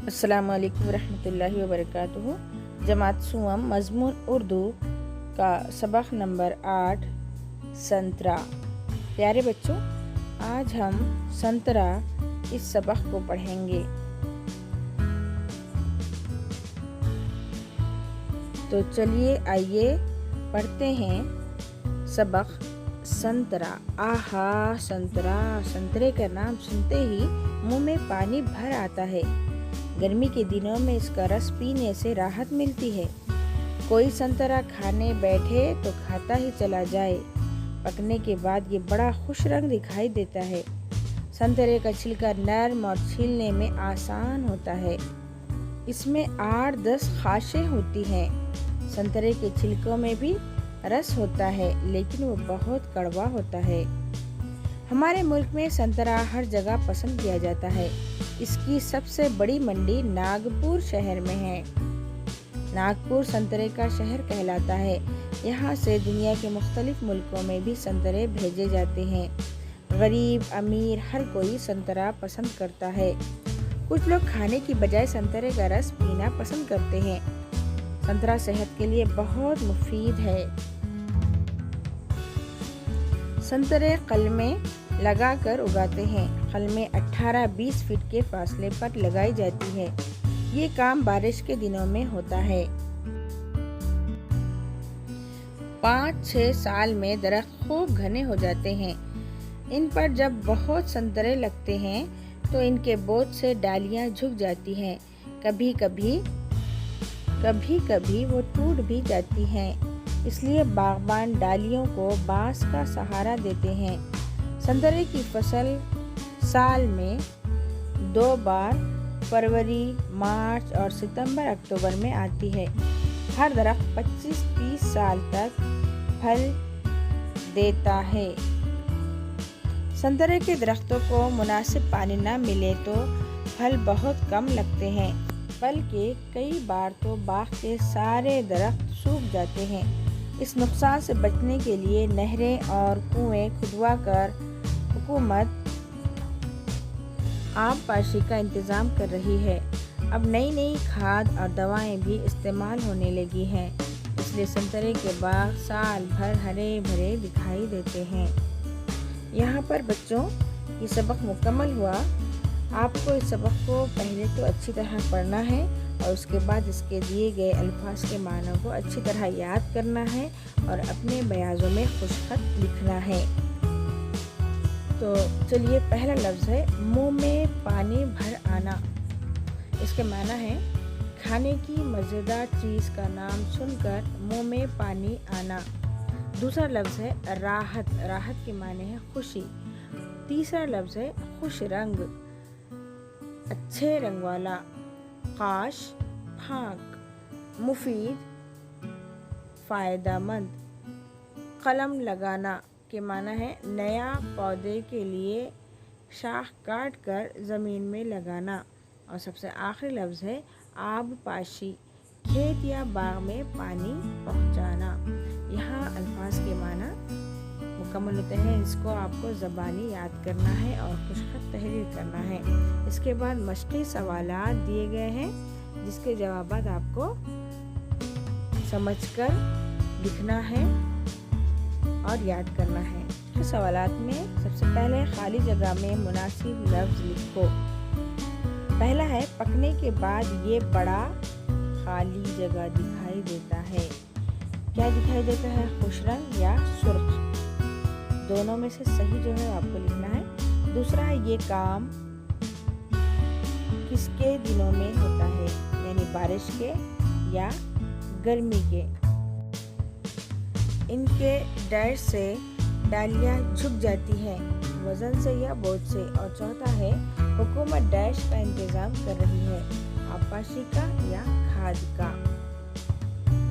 अस्सलामु अलैकुम रहमतुल्लाहि व बरकातुहू। जमात सुअम मज़मून उर्दू का सबक नंबर 8 संतरा। प्यारे बच्चों, आज हम संतरा इस सबक को पढ़ेंगे। तो चलिए आइए पढ़ते हैं सबक संतरा। आहा संतरा, संतरे का नाम सुनते ही मुंह में पानी भर आता है। गर्मी के दिनों में इसका रस पीने से राहत मिलती है। कोई संतरा खाने बैठे तो खाता ही चला जाए। पकने के बाद ये बड़ा खुश रंग दिखाई देता है। संतरे का छिलका नरम और छीलने में आसान होता है। इसमें 8-10 खाशें होती हैं। संतरे के छिलकों में भी रस होता है, लेकिन वो बहुत कड़वा होता है। हमारे मुल्क में संतरा हर जगह पसंद किया जाता है। इसकी सबसे बड़ी मंडी नागपुर शहर में है। नागपुर संतरे का शहर कहलाता है। यहाँ से दुनिया के मुख्तलिफ मुल्कों में भी संतरे भेजे जाते हैं। गरीब अमीर हर कोई संतरा पसंद करता है। कुछ लोग खाने की बजाय संतरे का रस पीना पसंद करते हैं। संतरा सेहत के लिए बहुत मुफीद है। संतरे कलमे लगाकर उगाते हैं। कलमे 18-20 फीट के फासले पर लगाई जाती है। ये काम बारिश के दिनों में होता है। 5-6 साल में दरख्त खूब घने हो जाते हैं। इन पर जब बहुत संतरे लगते हैं तो इनके बोझ से डालियां झुक जाती हैं। कभी कभी वो टूट भी जाती हैं। इसलिए बागबान डालियों को बांस का सहारा देते हैं। संतरे की फसल साल में 2 बार फरवरी, मार्च और सितंबर-अक्टूबर में आती है। हर दरख्त 25-30 साल तक फल देता है। संतरे के दरख्तों को मुनासिब पानी न मिले तो फल बहुत कम लगते हैं, बल्कि कई बार तो बाग के सारे दरख्त सूख जाते हैं। इस नुकसान से बचने के लिए नहरें और कुएं खुदवा कर हुकूमत आबपाशी का इंतज़ाम कर रही है। अब नई खाद और दवाएं भी इस्तेमाल होने लगी हैं, इसलिए संतरे के बाग साल भर हरे भरे दिखाई देते हैं। यहाँ पर बच्चों ये सबक मुकम्मल हुआ। आपको इस सबक को पहले तो अच्छी तरह पढ़ना है और उसके बाद इसके दिए गए अल्फाज के मानों को अच्छी तरह याद करना है और अपने बयाज़ों में खुशखत लिखना है। तो चलिए, पहला लफ्ज़ है मुंह में पानी भर आना। इसके माना है खाने की मज़ेदार चीज़ का नाम सुनकर मुंह में पानी आना। दूसरा लफ्ज़ है राहत। राहत के माने हैं खुशी। तीसरा लफ्ज़ है खुश रंग, अच्छे रंग वाला। काश, फाक, मुफीद, फ़ायदेमंद। कलम लगाना के माना है नया पौधे के लिए शाख काट कर ज़मीन में लगाना। और सबसे आखिरी लफ्ज़ है आबपाशी, खेत या बाग में पानी पहुंचाना। यहाँ अल्फाज के माना मुकम्मल होते हैं। इसको आपको ज़बानी याद करना है और खुशखत तहरीर करना है। इसके बाद मश्क़ी सवालात दिए गए हैं, जिसके जवाबात आपको समझकर लिखना है और याद करना है। सवालात में सबसे पहले खाली जगह में मुनासिब लफ्ज़ लिखो। पहला है पकने के बाद ये बड़ा खाली जगह दिखाई देता है। क्या दिखाई देता है, खुश रंग या सुर्ख? दोनों में से सही जो है आपको लिखना है। दूसरा है ये काम किसके दिनों में होता है, यानी बारिश के या गर्मी के। इनके डैश से डालियां झुक जाती हैं, वजन से या बोझ से। और चौथा है हुकूमत डैश का इंतज़ाम कर रही है, आबपाशी का या खाद का।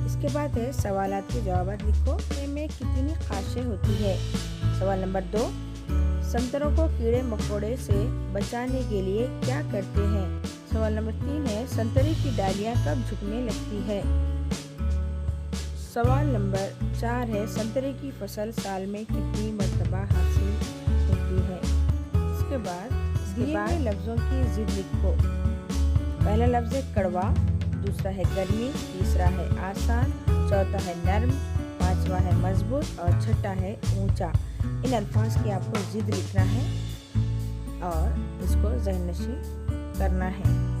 इसके बाद है सवालात के जवाब लिखो। इनमें कितनी खाशें होती है? सवाल नंबर 2, संतरों को कीड़े मकोड़े से बचाने के लिए क्या करते हैं? सवाल नंबर 3 है संतरे की डालियां कब झुकने लगती है? सवाल नंबर 4 है संतरे की फसल साल में कितनी मरतबा हासिल होती है? इसके बाद दिए गए लफ्ज़ों की ज़िद लिखो। पहला लफ्ज़ है कड़वा, दूसरा है गर्मी, तीसरा है आसान, चौथा है नर्म, पांचवा है मजबूत और छठा है ऊंचा। इन अल्फाज की आपको ज़िद लिखना है और इसको ज़हन नशीं करना है।